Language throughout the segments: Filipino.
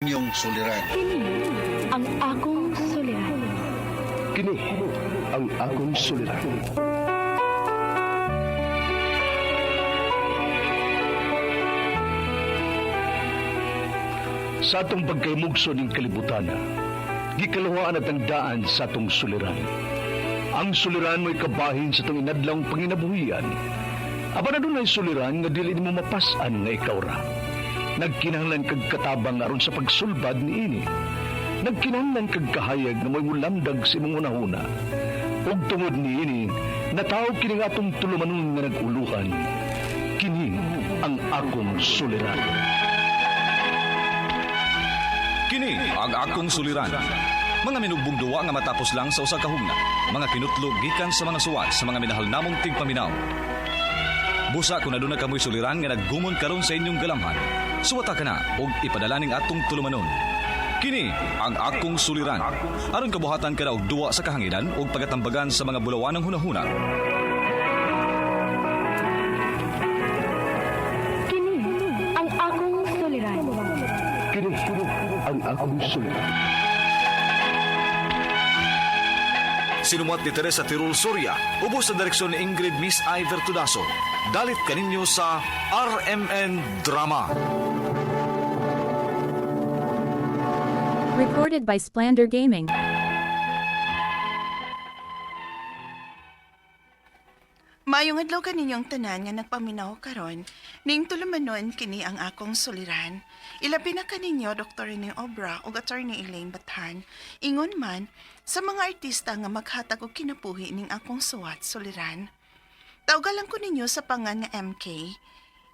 Inyong suliran. Ang akong suliran. Kini ang akong suliran. Sa atong pagkaymugso ng kalibutan, gikalawaan at ang daan sa atong suliran. Ang suliran mo'y kabahin sa itong inadlang panginabuhian. Aba na doon ay suliran nga dili mo mapasan nga ikaw ra. Nagkinahanglan kag katabang aron sa pagsulbad ni ini. Nagkinahanglan kag kahayag na mo'y mulamdag sa imong unahuna. Ug tungod ni ini, natawag kini nga atong tulumanon nga naguluhan. Kini ang akong suliran. Kini ang akong suliran. Mga minugbong duwa nga matapos lang sa usa ka hugna. Mga kinutlog gikan sa mga suwat sa mga minahal namong tigpaminaw. Busa kung aduna kamoy suliran nga naggumon karon sa inyong galamhan, suwata ka na og ipadala ning atong tulumanon. Kini ang akong suliran. Aron kabuhatan ka na og duwa sa kahanginan og pagatambagan sa mga bulawanang hunahuna. Kini ang akong suliran. Kini ang akong suliran. Sinumat ni Teresa Tirul Soria, ubos sa direksyon ni Ingrid Miss Iver Tudaso. Dalit kaninyo sa RMN Drama. Recorded by Splander Gaming. Mayong adlaw kaninyong tanan nga nagpaminaw karon, ning tulumanon kini ang akong suliran. Ilabi na kaninyo Dr. Rene Obra ug Attorney Elaine Bathan. Ingon man sa mga artista nga maghatag og kinabuhi ning akong suwat suliran. Tawgalan ko ninyo sa pangan nga MK.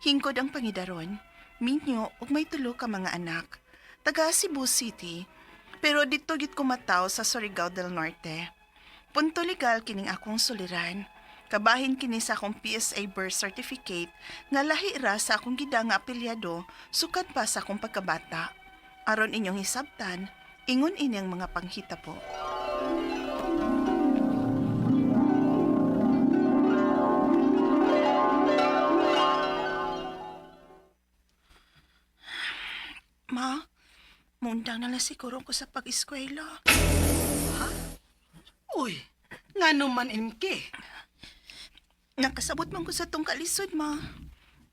Hingkod ang pangidaron, minyo ug may tulo ka mga anak. Taga Cebu City, pero dito gid kumataw sa Surigao del Norte. Punto legal kining akong suliran. Kabahin kini sa akong PSA birth certificate nga lahi ra sa akong gida nga apelyado sukad pa sa akong pagkabata. Aron inyong hisabtan, ingon ini ang mga panghita po. Ma, mundang na lang siguro ko sa pag-eskwela. Uy, nga naman MK. Nakasabot man ko sa tong kalisod, ma.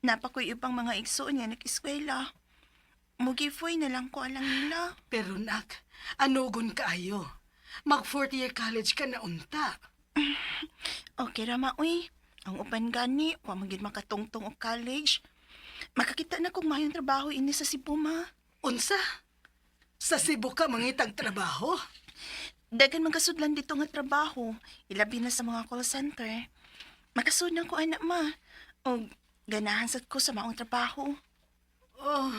Napakoy ibang mga igsoon nga nag-eskwela. Mugifoy na lang ko alang nila. Pero nak, anugon kaayo. Mag 4th year college ka na unta. Okay ra, ma, uy. Ang upan gani, wa magid makatungtong og college. Makakita na kung mayong trabaho ini sa Cebu, ma. Unsa? Sa Cebu ka mangitag trabaho? Dagan magkasudlan dito nga trabaho. Ilabi na sa mga call center. Makasud na ko, anak, ma. O ganahan sad ko sa maong trabaho. Oh,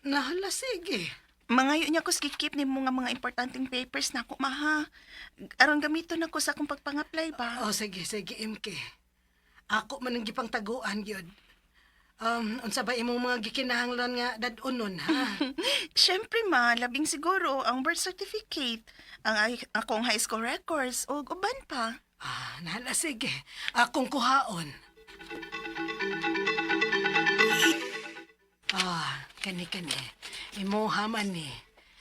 nahala sige. Mangayo niya ko skikip ni mga importanteng papers na ako, ma, ha. Aron gamito na ko sa akong pagpang-apply ba? Oh, sige, MK. Ako man ang gipang taguan, yun. Unsa ba imong mga gikinahanglan nga dadunon, ha? Siyempre, ma, labing siguro ang birth certificate, ang akong high school records, o uban pa. Nahala sige. Akong kuhaon. Kani. Imuha man ni.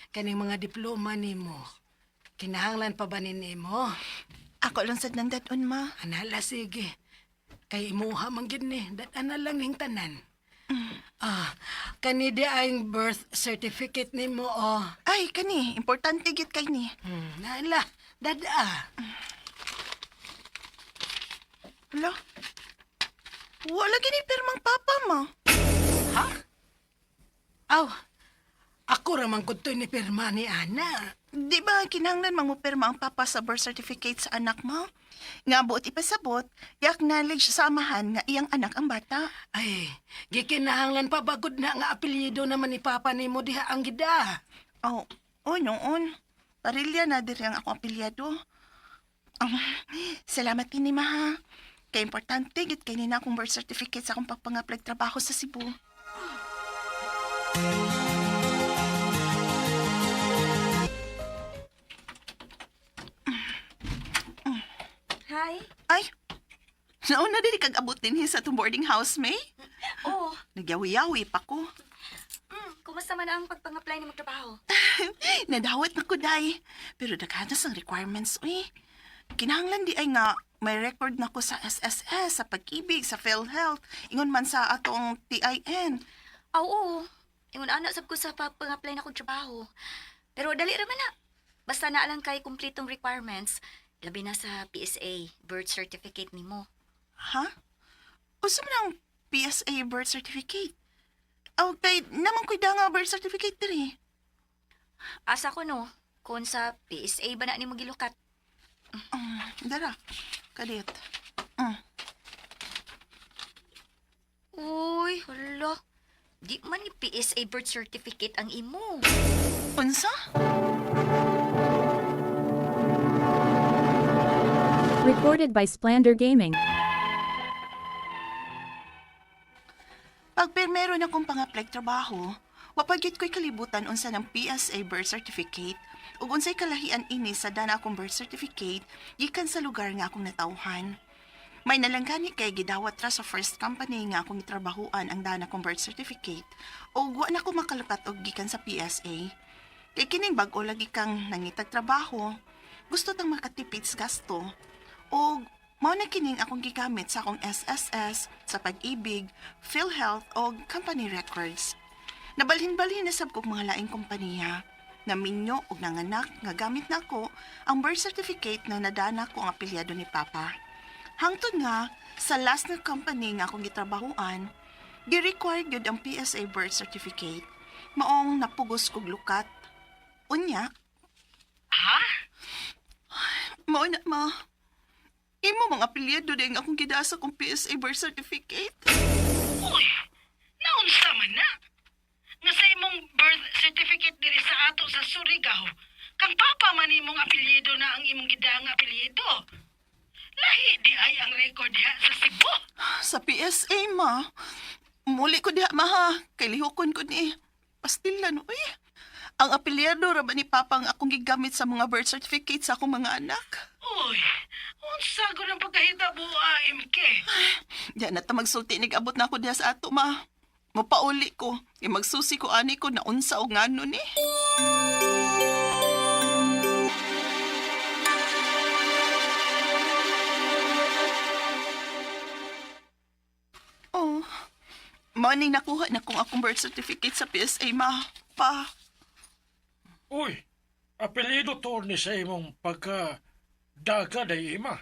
Kaning mga diploma ni mo. Kinahanglan pa ba ni mo? Ako lang sad ng dadon, ma. Nahala sige. Kay imuha man gid ni. Datan na lang ning tanan. Kani di ang birth certificate ni mo, oh. Ay, kani, importante gid kay ni. Nahala, dada. Hala, wala gini pirmang papa, ma. Aw, ako raman ko to ni pirma ni Ana. Di ba kinahanglan mangupirma ang papa sa birth certificate sa anak mo? Nga buot ipasabot, i-acknowledge sa amahan nga iyang anak ang bata. Ay, gikinahanglan pa bagod na nga apelyido naman ni Papa ni mo diha ang gida. Oh, noon. Parilya na diri ang akong apelyado. Salamat kini, ma, ha. Kaya importante, git kay nina akong birth certificate sa akong pagpangaplag trabaho sa Cebu. Hi. Ay, nauna din kag-abot din sa itong boarding house, May. Oh, Nagyawi-yawi pa ko. kumusta man ang pagpang-apply ni magtrabaho? Nadawat na ko, day. Pero daghanas ang requirements, uy. Kinahanglan di ay nga may record na ko sa SSS, sa pag-ibig, sa PhilHealth, ingon man sa atong TIN. Oo. Ingon anak sab ko sa pagpang-apply na kong trabaho. Pero dali raman na. Basta na lang kay kumpletong requirements, labi na sa PSA, birth certificate nimo. Ha? Usa man ang PSA birth certificate? Okay, naman ko'y nga birth certificate diri. Asa ko no, kung sa PSA ba na nimo gilukat? Dara, kadit. Uy, hala. Di man ni PSA birth certificate ang imo. Unsa? Recorded by Splander Gaming. Pag permero na kong pang-apply trabaho, wapagyud ko'y kalibutan unsa ng PSA birth certificate ug unsay kalahian ini sa dana akong birth certificate gikan sa lugar nga akong natawhan. May nalanggani kay gidawat ra sa first company nga akong trabahuan ang dana kong birth certificate ug wa na ko makalupat og gikan sa PSA. Kay kining bag-o lagi kang nangitag trabaho, gusto tang makatipid sa gasto ug mao na kining akong gigamit sa akong SSS, sa pag-ibig, PhilHealth o company records. Nabalhin-balhin na sab kog mga laing kompanya. Naminyo og nanganak nga gamit na ko ang birth certificate na nadana ko ang apelyado ni Papa. Hangtod nga, sa last na company nga akong gitrabahuan, gi-require gyud ang PSA birth certificate. Maong napugos kog lukat. Unya. Ha? Mao na, ma. Imo mga apelyado din akong gidasa kong PSA birth certificate. Uy, naunsa man na. Nga sa imong birth certificate diri sa ato sa Surigao, kang papa man imong apelyido na ang imong gidang apelyido. Lahi di ay ang record diha sa Cebu. Sa PSA, ma. Muli ko diha, ma, ha. Kay lihokon ko ni pastilan, uy. Ang apelyado ra ba ni Papa ang akong gigamit sa mga birth certificate sa akong mga anak? Uy, unsa ko ng pagkahitabo, MK? Diyan na ta magsulti nig-abot na ako diha sa ato, ma. Mapauli ko. Magsusi ko ani ko na unsa o ngano ni. Oh, maning nakuha na kong akong birth certificate sa PSA, ma. Pa. Uy, apelido to ni sa imong pagka-daga day ima.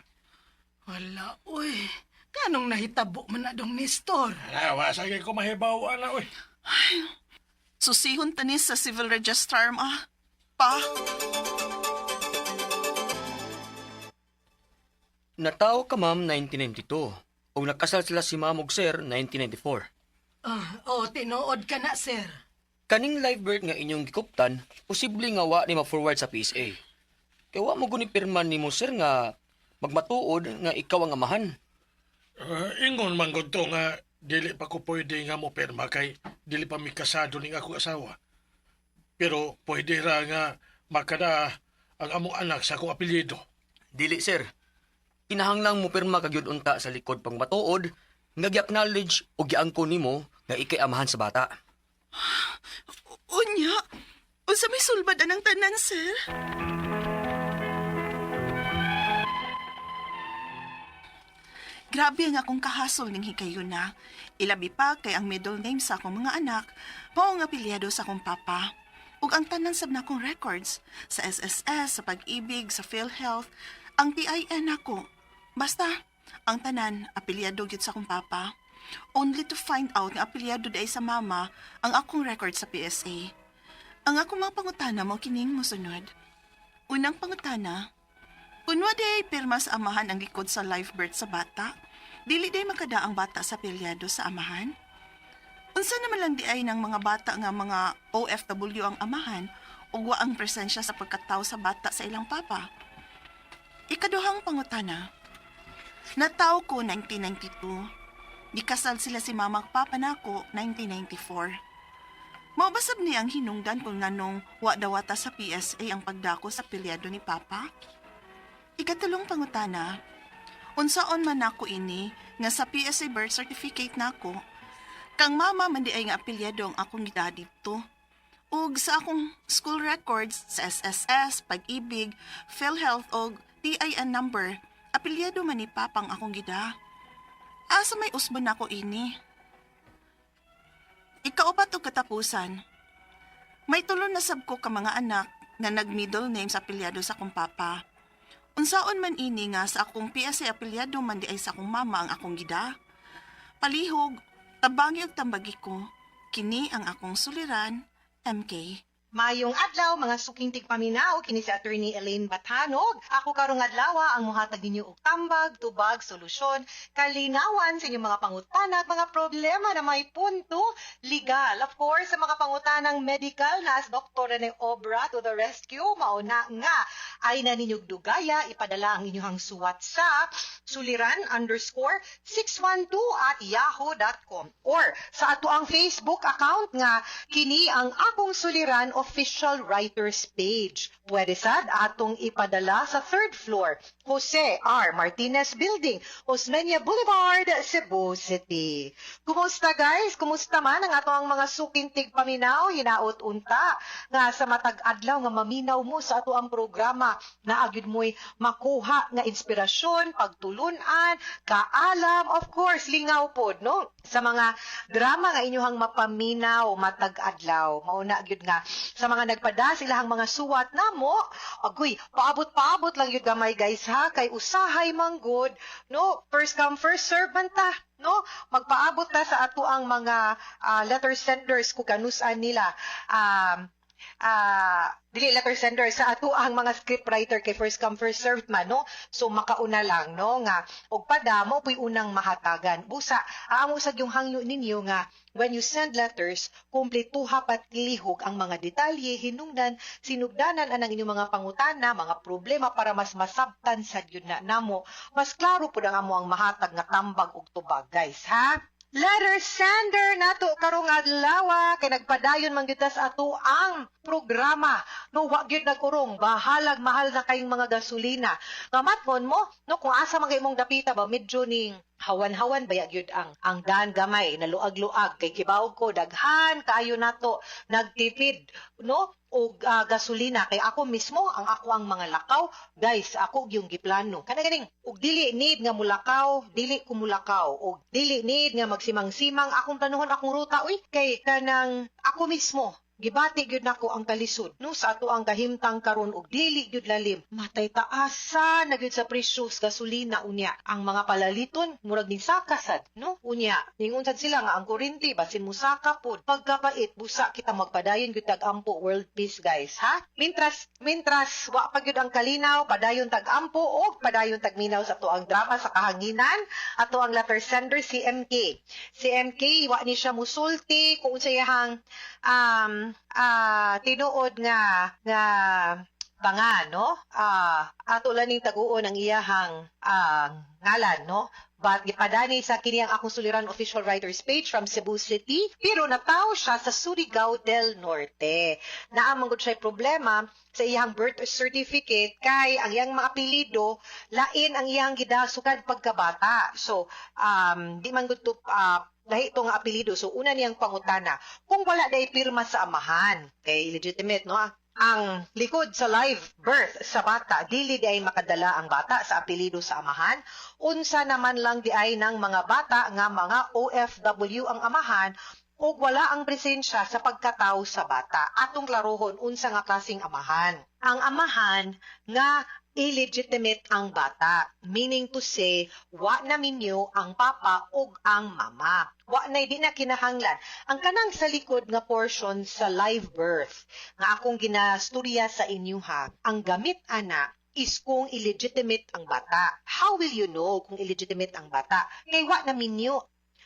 Wala, uy. Kanong nahitabo man na dong Nestor? Alawa, sagay ko mahibaw na, uy. Susihon tanis sa civil registrar, ma. Pa. Natawo ka ma'am 1992 o nakasal sila si ma'am ug sir 1994. Tinuod ka na, sir. Kaning live birth nga inyong gikuptan, posible nga wa ni ma-forward sa PSA. Kaya wa mo guni pirman nimo sir nga magmatuod nga ikaw ang amahan. Ingon man gud to nga dili pa ko pwede nga mo perma kay dili pa mi kasado ning ako asawa. Pero pwede ra nga makada ang among anak sa akong apelyido. Dili sir. Kinahanglang mo pirma kagyud unta sa likod pang matuod nga gi-acknowledge o giangko nimo nga ikay amahan sa bata. Unya, unsa may sulbad anang tanan, sir? Grabe ang akong kahasol ning hikayon na. Ilabi pa kay ang middle name sa akong mga anak, mao nga apelyado sa akong papa. Ug ang tanan sab na akong records sa SSS, sa pag-ibig, sa PhilHealth, ang TIN ako. Basta, ang tanan apelyado gyud sa akong papa. Only to find out nga apelyado day sa mama ang akong record sa PSA. Ang akong mga pangutana mo kining mosunod. Unang pangutana, kunwa day pirma sa amahan ang likod sa live birth sa bata, dili day makada ang bata sa apelyado sa amahan? Unsa naman lang di ay ng mga bata nga mga OFW ang amahan ug wa ang presensya sa pagkatao sa bata sa ilang papa? Ikaduhang pangutana, nataw ko 1992. Gikasal sila si mama at papa nako 1994. Maubasab niya ang hinungdan kung nganong wa dawata sa PSA ang pagdako sa apelyado ni papa. Ikatulong pangutana, unsaon man nako ini nga sa PSA birth certificate nako, kang mama man di ay nga apelyado ang akong gida dito. Ug sa akong school records sa SSS, Pag-ibig, PhilHealth og TIN number, apelyado man ni Papang akong gida. Asa may usbon ako ini? Ikaupat og katapusan. May tulo na sab ko ka mga anak na nag-middle name sa apelyado sa akong papa. Unsaon man ini nga sa akong PSA apelyado man di ay sa akong mama ang akong gida. Palihog, tabangi og tambagi ko. Kini ang akong suliran, MK. Mayong adlaw mga suking tigpaminaw kini si Attorney Elaine Batanog. Ako karong adlaw ang mohatag ninyo og tambag, tubag, solusyon, kalinawan sa inyong mga pangutana at mga problema na may punto legal. Of course, sa mga pangutanang medical na as Dr. Rene Obra to the rescue, mauna nga ay naninyog dugaya, ipadala ang inyong suwat sa suliran_612@yahoo.com or sa ato ang Facebook account nga kini ang akong suliran official writers page. Pwede sad atong ipadala sa 3rd floor, Jose R. Martinez Building, Osmeña Boulevard, Cebu City. Kumusta guys? Kumusta man ang atong mga suking tigpaminaw? Hinaot unta nga sa matag adlaw nga maminaw mo sa ato ang programa na agyud mo'y makuha nga inspirasyon, pagtulunan, kaalam, of course, lingaw pod, no? Sa mga drama nga inyong mapaminaw matag adlaw. Mauna gyud nga sa mga nagpada silahang mga suwat namo, agoy, paabot-paabot lang yun gamay guys ha, kay usahay manggod, no? First come, first serve man ta, no? Magpaabot ta sa ato ang mga letter senders kung kanusan nila. Dili letter sender sa ato ang mga script writer kay first come first served man, no? So makauna lang, no, nga og padamo puy unang mahatagan. Busa aamo sa yung hangyo ninyo nga when you send letters, kumpletuha pat lihog ang mga detalye, hinungdan, sinugdanan anang inyong mga pangutana, mga problema para mas masabtan sa yun na namo. Mas klaro pud ang amo ang mahatag nga tambag ug tubag, guys, ha? Letter sender nato karong adlaw kay nagpadayon man gyud sa ato ang programa. No, wa gyud nagurong bahalag mahal na kayong mga gasolina. Ngamatmon mo, no, kung asa man kay imong dapita ba medyo ning hawan-hawan baya gyud ang daan gamay na luag-luag kay kibaog ko daghan kaayo nato nagtipid, no? O gasolina kay ako mismo ang ako ang mga lakaw guys ako yung giplano kana ganing og dili need nga mulakaw dili ko mulakaw og dili need nga magsimang-simang akong planuhon akong ruta uy kay kanang ako mismo gibati gyud nako ang kalisod no sa ato ang kahimtang karon og dili gyud lalim matay taasa na gyud sa presyo sa gasolina unya ang mga palaliton murag ning sakasad no unya ningon sad sila nga ang kuryente basin mo saka pod pagkapait busa kita magpadayon gyud tag-ampo world peace guys ha mintras wa pa gyud ang kalinaw padayon tag-ampo og padayon tagminaw sa ato ang drama sa kahanginan ato ang letter sender si MK wa ni siya musulti kung unsayahang tinuod nga banga, no? Ato lang ning taguon ang iyahang ngalan, no? But gipadani sa kini ang akong suliran official writers page from Cebu City, pero nataw siya sa Surigao del Norte. Naamang gud siya problema sa iyang birth certificate kay ang iyang mga apelyido lain ang iyang gidasukan pagkabata. So, di man gud to lahi itong apelido. So, una niyang pangutana, kung wala day pirma sa amahan, kay legitimate, no? Ang likod sa live birth sa bata, dili di ay makadala ang bata sa apelido sa amahan. Unsa naman lang di ay ng mga bata nga mga OFW ang amahan, o wala ang presensya sa pagkatao sa bata. Atong klarohon, unsa nga klaseng amahan. Ang amahan nga illegitimate ang bata. Meaning to say, wa na minyo ang papa ug ang mama. Wa na di na kinahanglan. Ang kanang sa likod nga portion sa live birth, nga akong ginastorya sa inyo ha, ang gamit ana is kung illegitimate ang bata. How will you know kung illegitimate ang bata? Kay wa na minyo.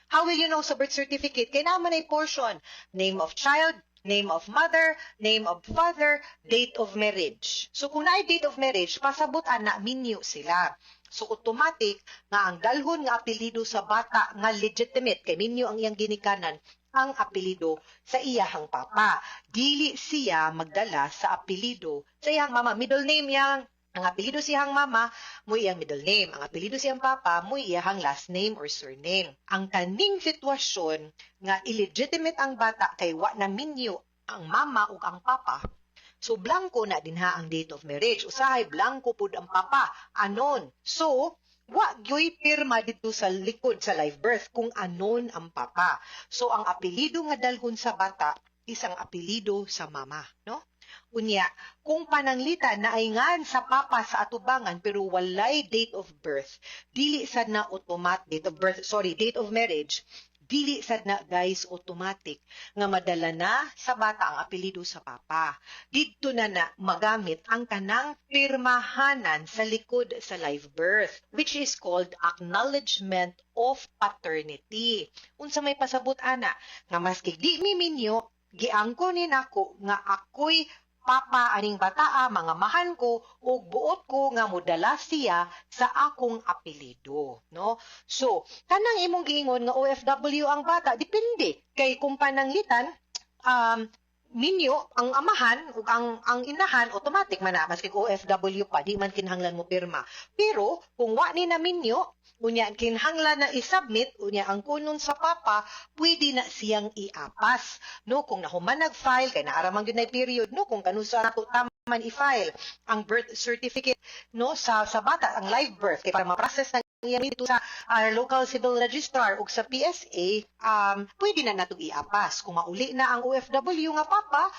How will you know sa birth certificate? Kay naman ay portion, name of child, name of mother, name of father, date of marriage. So kung naay date of marriage, pasabot ana minyo sila. So automatic nga ang dalhon nga apelyido sa bata nga legitimate kay minyo ang iyang ginikanan ang apelyido sa iyahang papa. Dili siya magdala sa apelyido sa iyang mama. Middle name yang ang apelyido siyang mama, mo iyang middle name. Ang apelyido siyang papa, mo iyang last name or surname. Ang kaning sitwasyon nga illegitimate ang bata kay wa na minyo ang mama ug ang papa. So blanco na dinha ang date of marriage. Usahay blanco pud ang papa, anon. So wa gyoy pirma dito sa likod sa live birth kung anon ang papa. So ang apelyido nga dalhon sa bata isang apelyido sa mama, no? Unya, kung pananglitan na ay ngan sa papa sa atubangan pero walay date of birth, dili sad na date of marriage, dili sad na guys automatic nga madala na sa bata ang apelyido sa papa. Didto na magamit ang kanang pirmahanan sa likod sa live birth, which is called acknowledgement of paternity. Unsa may pasabot ana nga maski di mi minyo, giangko ni nako nga ako'y papa aning bataa, mga mahan ko ug buot ko nga modala siya sa akong apelyido, no? So kanang imong giingon nga OFW ang bata, depende kay kung pananglitan ninyo ang amahan ug ang inahan automatic man na maski OFW pa di man kinahanglan mo pirma. Pero kung wa ni na minyo unya kinahanglan na i-submit unya ang kunon sa papa, pwede na siyang iapas, no? Kung nahuman nag-file kay naaramang gyud na period, no? Kung kanusa nato taman i-file ang birth certificate, no, sa bata ang live birth kay para ma-process na iya dito sa local civil registrar ug sa PSA, pwede na nato iapas. Kung mauli na ang OFW nga papa,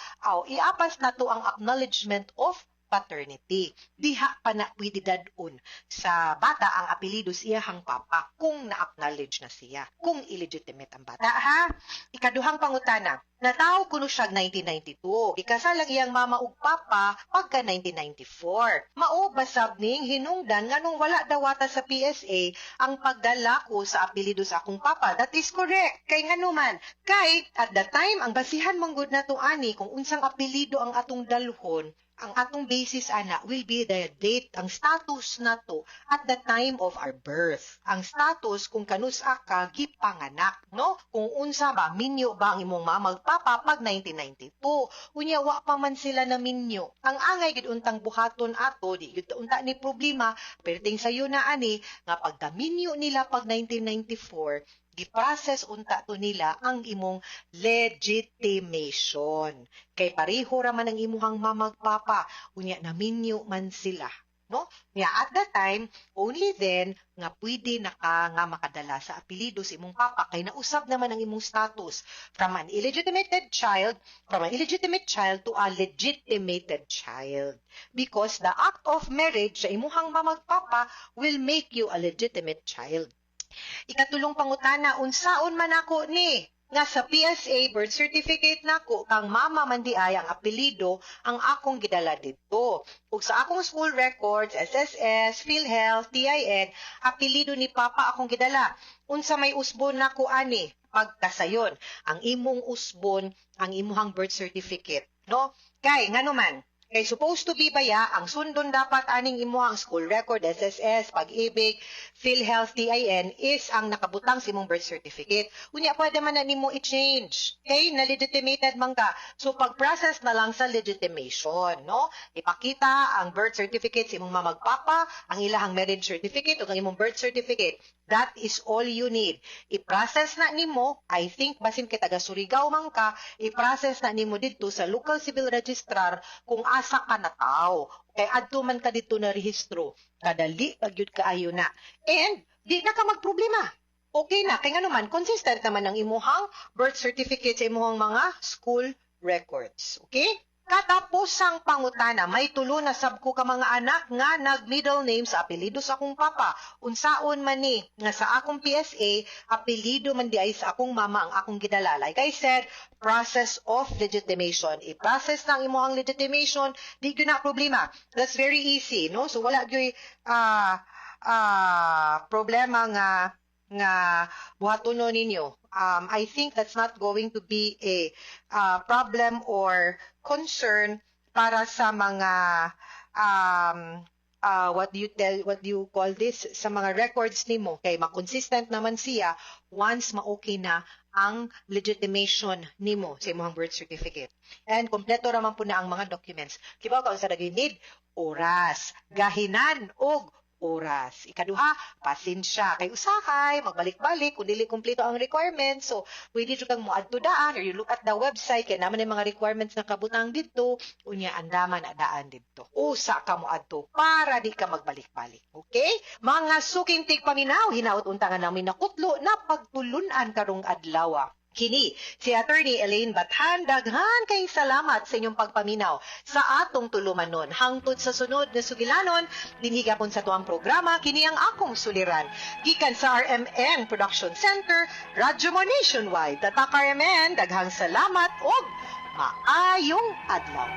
iapas nato ang acknowledgement of paternity. Diha pa na pwede dadun sa bata ang apelyido sa iyahang papa kung na-acknowledge na siya, kung illegitimate ang bata, ha? Ikaduhang pangutana, nataw kuno siya 1992. Ikasal ang iyang mama ug papa pagka 1994. Mao basab ning hinungdan nganong wala dawata sa PSA ang pagdala ko sa apelyido sa akong papa. That is correct. Kay nganuman, kay at the time ang basihan manggod nato ani kung unsang apelyido ang atong dalhon, ang atong basis ana will be the date, ang status nato at the time of our birth. Ang status kung kanusa ka gipanganak, no? Kung unsa ba minyo ba ang imong mama ug papa pag 1992. Unya wa pa man sila na minyo. Ang angay gid untang buhaton ato di gid unta ni problema perting sayo na ani nga pagka minyo nila pag 1994 giprocess unta to nila ang imong legitimation. Kay pareho ra man ang imuhang mamag papa, unya naminyo man sila, no? Nya at that time, only then nga pwede nga makadala sa apelyido sa imong papa kay nausab naman ang imong status from an illegitimate child to a legitimated child. Because the act of marriage sa imuhang mamag papa will make you a legitimate child. Ikatulong pangutana, unsaon man ako ni nga sa PSA birth certificate nako kang mama man di ay ang apelyido ang akong gidala dito. Ug sa akong school records, SSS, PhilHealth, TIN, apelyido ni papa akong gidala. Unsa may usbon nako ani pagkasayon ang imong usbon ang imuhang birth certificate, no? Kay nganuman kay supposed to be baya, ang sundon dapat aning imuhang school record, SSS, Pag-ibig, PhilHealth, TIN, is ang nakabutang sa imong birth certificate. Unya, pwede man na nimo i-change. Okay? Na-legitimated man ka. So, pag-process na lang sa legitimation, no? Ipakita ang birth certificate sa imong mamagpapa, ang ilahang marriage certificate, o ang imong birth certificate. That is all you need. I-process na nimo, I think, basin kay taga Surigao man ka, i-process na nimo dito sa local civil registrar kung asa ka na tao. Kay adto man ka dito na rehistro. Kadali, pagyud kaayo na. And, di na ka magproblema. Okay na. Kaya nga naman, consistent naman ang imuhang birth certificate sa imuhang mga school records. Okay? Katapos ang pangutana, may tulo na sabko ka mga anak nga nag-middle name sa apelyido sa akong papa. Unsaon man ni, nga sa akong PSA, apelyido man di ay sa akong mama ang akong gidala. Like I said, process of legitimation. I-process ng imuhang legitimation, di yun na problema. That's very easy, no? So wala yun problema nga buhatono ninyo. I think that's not going to be a problem or concern para sa mga what do you call this, sa mga records nimo kay makonsistent naman siya once ma-okay na ang legitimation nimo sa imong birth certificate. And kompleto raman po na ang mga documents. Kibaw ka sa need oras, gahinan og oras. Ikaduha, pasensya. Kay usahay, magbalik-balik, kung dili kumpleto ang requirements. So, pwede jud kang moadto daan or you look at the website, kaya naman yung mga requirements na kabutang dito, unya andaman na daan dito. Usa ka moadto para di ka magbalik-balik. Okay? Mga suking tigpaminaw, hinaut untangan namin nakutlo na pagtulunan karong adlaw. Kini, si Attorney Elaine Bathan, daghan kay salamat sa inyong pagpaminaw sa atong tulumanon. Hangtod sa sunod na sugilanon, dinhigapon sa tuang programa, kini ang akong suliran. Gikan sa RMN Production Center, Radyo Mo Nationwide. Tatak RMN, daghang salamat o maayong adlaw.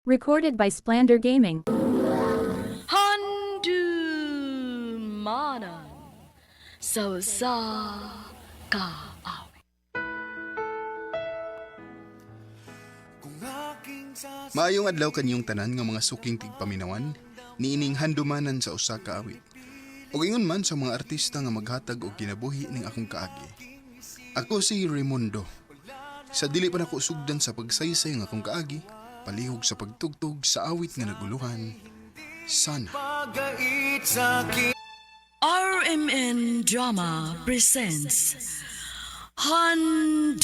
Recorded by Splander Gaming. Handumanan sa kaaw. Maayong adlaw kanyong tanan nga mga suking tigpaminawan, niining handumanan sa usa ka awit. Ug ingon man sa mga artista nga maghatag og kinabuhi ning akong kaagi. Ako si Raimundo. Sa dili pa nako sugdan sa pagsaysay nga akong kaagi, palihog sa pagtugtog sa awit nga naguluhan. Sana. RMN Drama presents Handumanan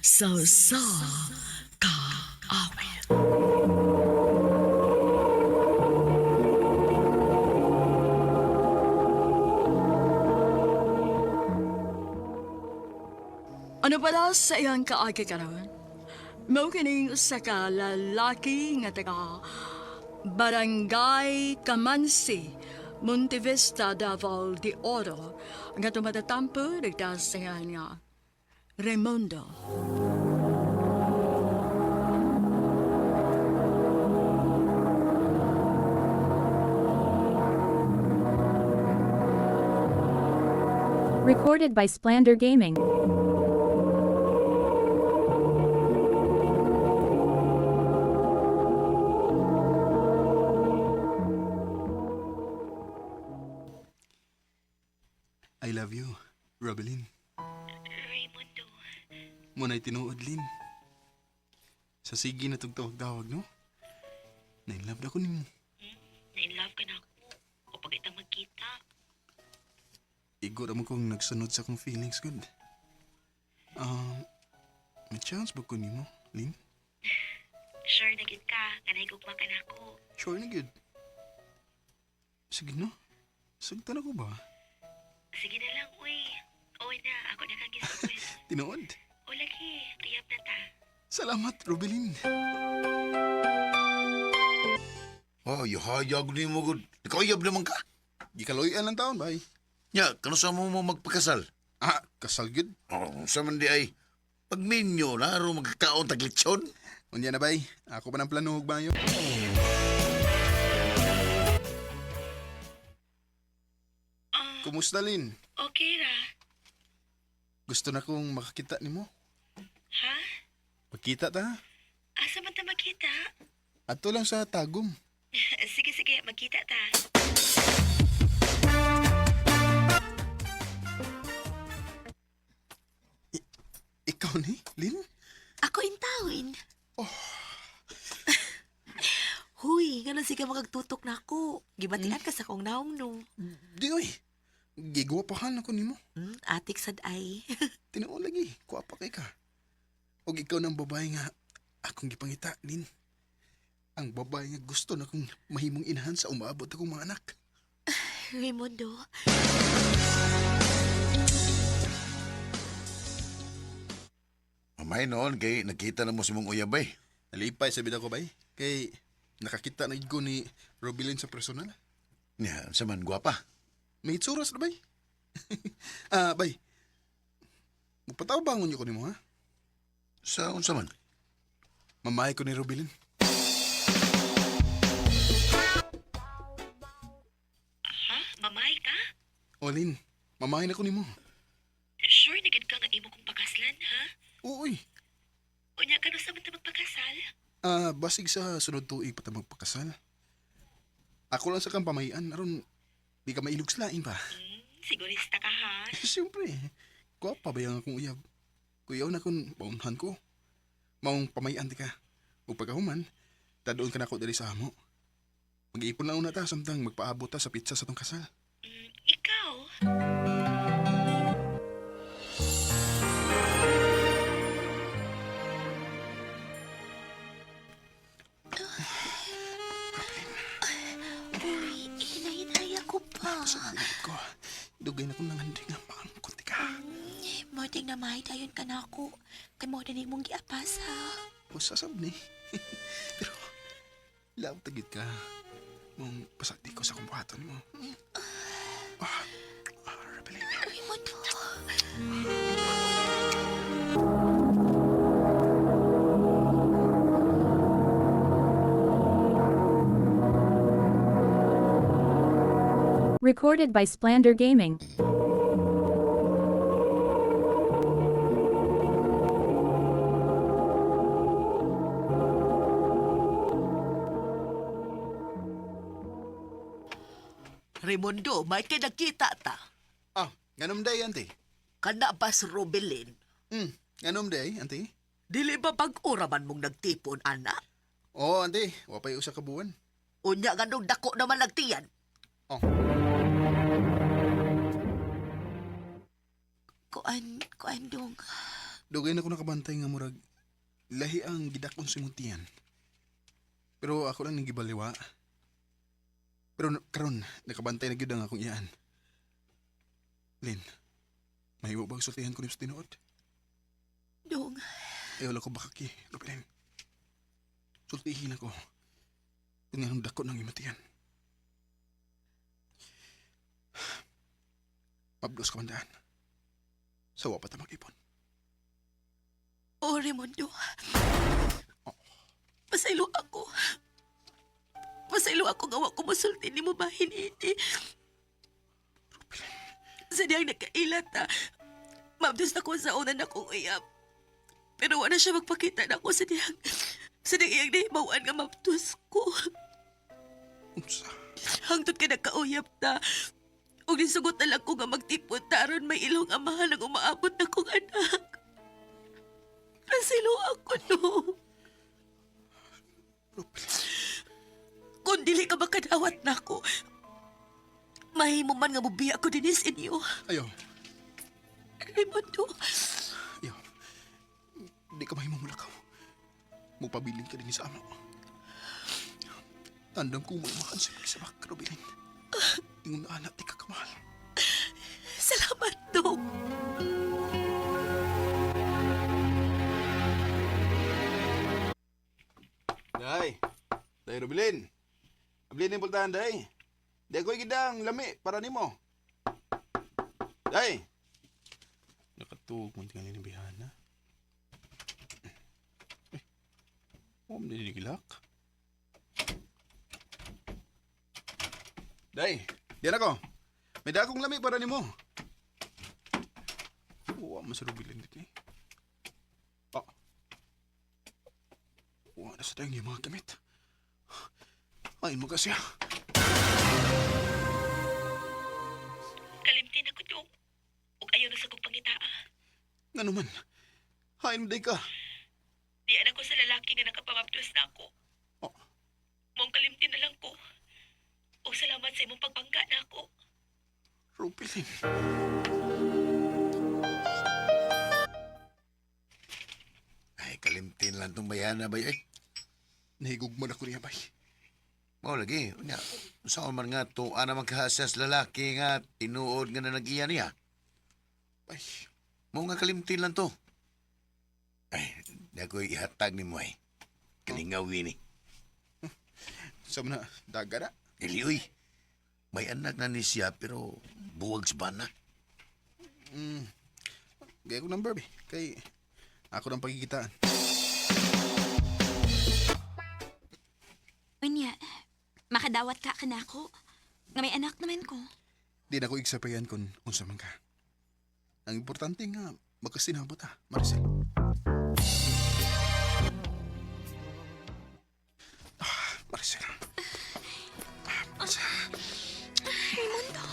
sa kaawit. Ano pala sa iyang kaagi karon? Mao kining usa ka lalaki nga taga Barangay Camansi, Montevista, Davao de Oro, nga tumatatampo nagdasingan nga Raimundo. Recorded by Splander Gaming. I love you, Robelin. Raimundo, Muna'y tinuod, Lin. Sa sige na tugtawag-tawag, no? Na-inlove na ko nimo. na-in-love ka na ako. O pag itang magkita. Igor mo kong nagsunod sa kong feelings, good. May chance ba ko nimo, Lin? Sure na gid ka, kanay gugma ka na ako. Sure na, good. Sige, no? Sagtan ako ba? Sige na lang, uy. Uy na, ako na kagisupin. Tinuod? O lagi, tiyap na ta. Salamat, Robelin. Oh, yuhayag ni mo gud. Nakayab naman ka. Gikaloyan lang taon, bay. Nya, kano sa mo magpakasal? Ah, kasal, good. Oh, sa man di ay pagminyo na ro magkakaon taglitsyon. Unya na, bay. Ako pa ng plano, bayo. Kumusta, Lin? Okay ra. Gusto na kong makakita nimo. Ha? Magkita ta? Asa man ta makita? Ato lang sa Tagum. Sige, sige, magkita ta. Ikaw ni, Lin? Ako intawin. Huy, nga sige magagtutok na ako. Gibatian ka sa kong naong no. Di, oy. Gigwapahan ako nimo. Atik sad ay. Tinuon lagi, kuwapa kay ka. Og ikaw ng babae nga akong gipangita, Lin. Ang babae nga gusto na kong mahimong inahan sa umaabot akong mga anak. Raimundo. Mamay noon, kay nakita na mo si mong uyabay. Nalipay sa bida ko, bay. Kay nakakita na ko ni Robelin sa personal. Nya, sa man gwapa. May itsuras na, bay. Bay. Magpataw bangon niyo ko nimo, ha? Sa unsa man? Mamahay ko ni Robelin. Ha? Mamay ka? O, Lin, mamahay na ko nimo. Sure na gid ka nga imo kong pakaslan, ha? Uy. Unya ka no sa man ta magpakasal? Basig sa sunod tuig pa ta magpakasal. Ako lang sa kang pamahian, aron di ka mailog slain pa. Sigurista ka, ha? Siyempre, guwapa ba yung akong uyab? Kuyaw na kung paunhan ko. Maong pamahian di ka. O pagkahuman, Tadoon ka na ako dali sa amo. Mag-iipon lang una ta samtang magpaabot ta sa pizza sa tong kasal. Ikaw? Uy, hinay-hinay ako pa. Sabihin ko, dugay na kong nanganding ang pangkunti ka. Morting na mahi dayon ka na ako. Kay mo din mong giapasa. O sasab ni. Pero, love tagit ka. Mong pasakti ko sa kumpuhaton mo. Rebelin. Raymond. Recorded by Splander Gaming. Raimundo, may kay nakita ta. Nganom day, auntie. Kana ba si Robelin? Nganom day, auntie. Dili ba pag-ura man mong nagtipon, ana? Oo, auntie. Wapay usa ka buwan. Unya nga nung dako naman nagtiyan. Kuan dong. Dugay na ko nakabantay nga murag lahi ang gidakon si Muntian. Pero ako lang nagibaliwa. Pero karon nakabantay na gyud ang akong iyaan. Lin, mahiwa ba ang sultihan ko ni sa tinuod? Dong. Ayaw lang ko bakaki, Robelin. Sultihin ako. Kung nga dako ng imatian. Pablos ka mandaan. Sawa pa ta mag-ipon. Oh, Raimundo. Pasaylo ako. Pasaylo ako gawa ko masulti ni mo bahin ini. Sa diyang nagkailat ha. Mabdos na ko sa unan akong uyab. Pero wala siya magpakita na ako sa diyang iyang nahibawan nga mabdos ko. Hangtod ka nagkauyab ta. O nisugot na lang ko nga magtipon taron may ilong amahan ang umaabot na kong anak. Pasaylo ako no. Kung dili ka makadawat na ako, mahimo man nga mubiya ko din sa inyo. Ayaw. Raimundo. Ayaw. Di ka mahimong mulakaw. Magpabilin ka din sa ama. Tandang ko magmakan sa bak, Robelin. Ingon na anak, di ka kamahal. Salamat, Dong. Day. Day, Robelin. Abli na yung pultahan, Day. Di ako'y gidang lami para nimo. Day. Nakatug mo tingnan ni Bihana. Huwag mo nililak. Day, diyan ako. May dakong lami para nimo. Huwag mo sa Robelin dito eh. Huwag na sa tayong yung mga gamit. Ayin mo kasi Kalimtin ako, Dong. Huwag ayaw na sa kong pangitaa. Nga naman. Hain mo day ka. Di anak ko sa lalaki nga nakapamabdos na ako. Mong kalimtin na lang ko. O salamat sa imong pagbangga na ako. Robelin. Ay, kalimtin lang itong bayana ba eh. Nahigugman ako niya, bay. Mao lagi, unya. Saan man nga to, ana magkahasas lalaki nga, tinuod nga na nag-iya niya. Bay. Mao nga kalimtin lang to. Ay, di ako'y ihatag ni mo ay. Kalingawi ni. Sa na, daga na. Dili, uy. May anak na ni siya, pero buwag sa bana. Gaya ko number, bay. Kay ako ng pagigitaan. Unya, makadawat ka na ako. Nga may anak naman ko. Di na ko igsapayan kung unsa man ka. Ang importante nga, magkasinabot Maricel. Maricel. Raimundo.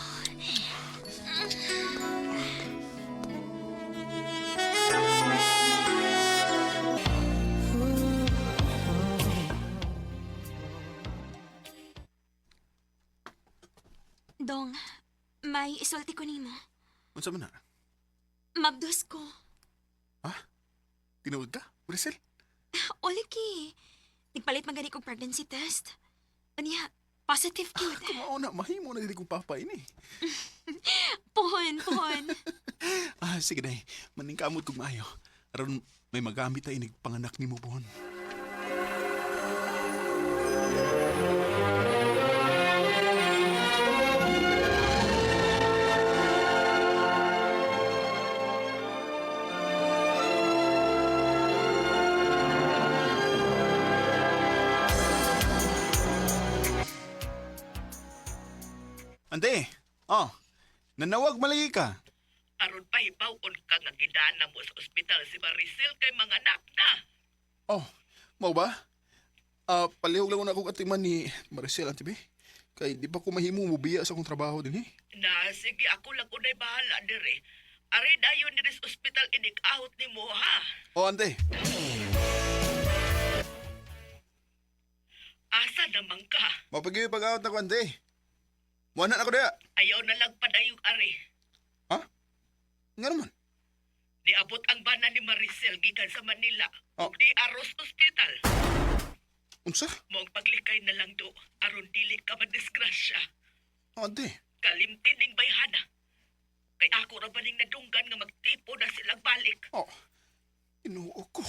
Dong, may isulti ko nimo. Unsa man na? Mabdos ko. Tinuod ka, Maricel? O lagi. Nagpalit man gani kong pregnancy test. Aniya, positive cute. Kumao na, mahimo na dili kong papa ini. Pohon. Sige na, maningkamot kong maayo. Aron may magamit ay panganak ni mo buhon. Ante, nanawag malagi ka. Aron pa hibawon ka nga gidana mo sa ospital si Maricel kay mga anak na. Mau ba? Palihog lang ako katiman ni Maricel, Ante Be. Kay di pa ko mahimo mubiya sa akong trabaho din eh. Na, sige, ako lang unay bahala dire. Ari dayon dire sa ospital inik-out ni mo, ha? Ante. Asa naman ka? Mapagyo pag-out na ko, Ante. Muanan ako daya. Ayaw na lang padayong ari. Nga naman. Niabot ang bana ni Maricel gikan sa Manila. Oh. Di Aros Hospital. Unsa? Mong paglikay na lang do, aron dili ka madisgrasya. Ante. Kalimtin ning bayhana. Kay ako ra baning nadunggan nga magtipo na silang balik. Inuo ko.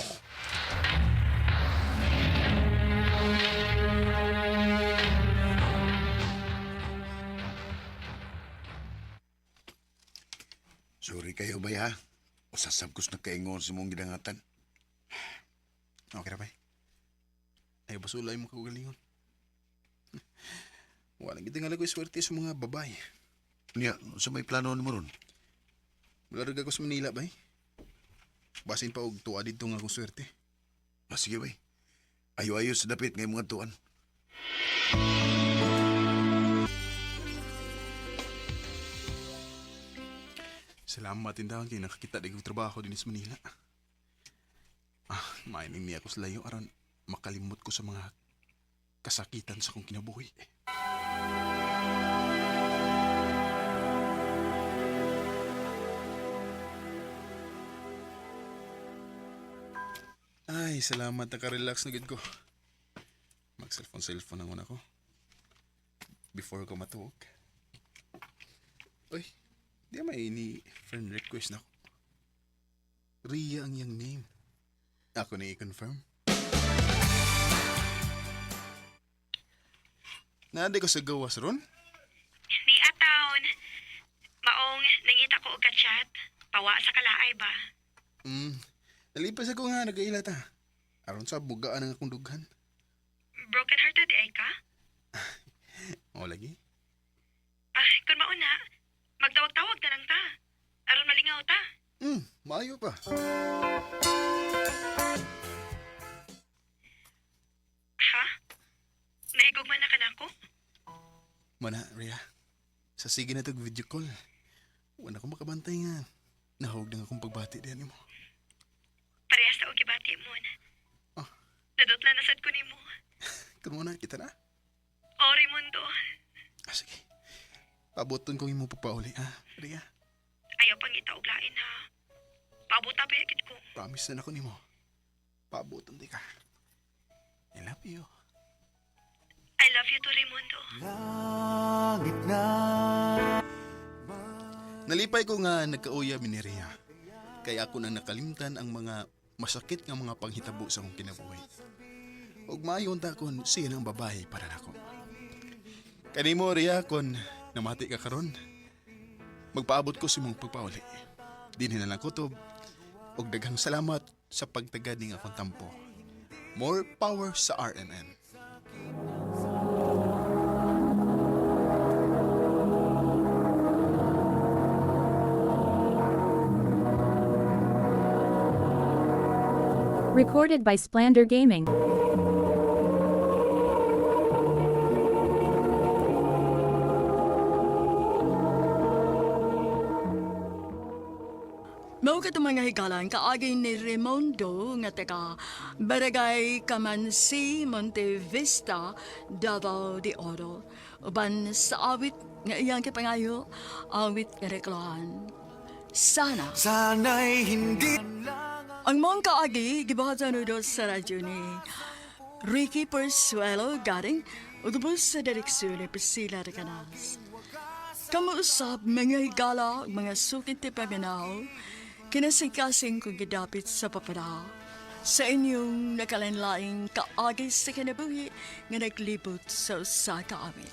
Sorry kayo bay ha. O sasabkos na kaingon sa mong gidangatan. Okay na ba? Ay, basulay mo kagalingon. Walang gitingal ko swerte sa mga babay. Niya, sa may plano mo ron? Malarag ako sa Manila, bay. Basin pa og tuwa dito nga akong swerte. Sige bay. Ayo-ayo sa dapit ngay mga tuan. Salamat tindahan kay nakakita di kong trabaho din sa Manila. Maining niya ako sa layo aron makalimot ko sa mga kasakitan sa kong kinabuhi. Ay, salamat nakarelax na gid ko. Mag-cellphone ang una ko. Before ko matuog. Uy, di may ini friend request na ko. Ria ang iyang name. Ako na i-confirm. Naadi ko sa gawas ron? Ni Ataon, maong nangita ko og ka-chat. Pawa sa kalaay ba? Nalipas ako nga nag-ailat ha. Aron sa bugaan ang akong dughan. Broken hearted ay ka? O lagi? Kung mauna, magtawag-tawag na lang ta. Aron malingaw ta. Maayo pa. Ha? Nahigugman na ka na ako? Mana, Rhea. Sa sige na tag video call. Wala ko makabantay nga. Nahawag na akong pagbati diyan mo. Parehas na og gibati mo na. Nadotlan na sad ko nimo. Kung na, kita na. Ori mundo. Sige. Pabuton ko yung mo papauli, ha, Rhea? Ayaw pang itauglain ha. Pabuta pa yakit ko. Promise na ako ni mo. Pabuton di ka. I love you. I love you too, Raimundo. Nalipay ko nga nagkauya ni Rhea. Kaya ako nang nakalimtan ang mga masakit nga mga panghitabo sa akong kinabuhi. Ug maayon ta kon siya ng babae para nako. Kanimo Rhea kon namati ka karon. Magpaabot ko si mong pagpauli. Dinhi na lang kutob ug daghang salamat sa pagtagad ning akong tampo. More power sa RMN. Recorded by Splander Gaming. Mao ka mga higalan kaagi ni Raimondo nga taga Barangay Camansi, Monte Vista, Davao de Oro. Uban sa awit nga iyang kipangayo, awit nga reklahan. Sana. Sana'y hindi. Ang mga kaagi, gibahatan do sa radyo ni Ricky Persuelo galing utubos sa direksyon ni Priscilla Recanas. Kamuusap mga higala, mga sukit ti paminaw, kinasingkasing kong gidapit sa papadaw. Sa inyong nakalanlaing kaagi sa kinabuhi nga naglibot sa usa kaawit.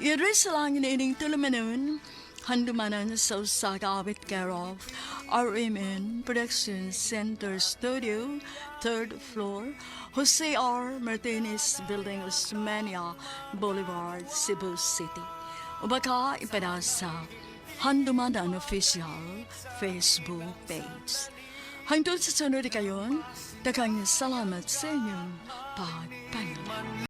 I-address lang na ining tulumanon, handumanan sa usa kaawit care of RMN Production Center Studio, 3rd floor, Jose R. Martinez Building, Osmeña Boulevard, Cebu City. O baka ipada sa Handumanan Official Facebook page. Hangtod sa sunod kayon, daghang salamat sa inyong pagpanunood.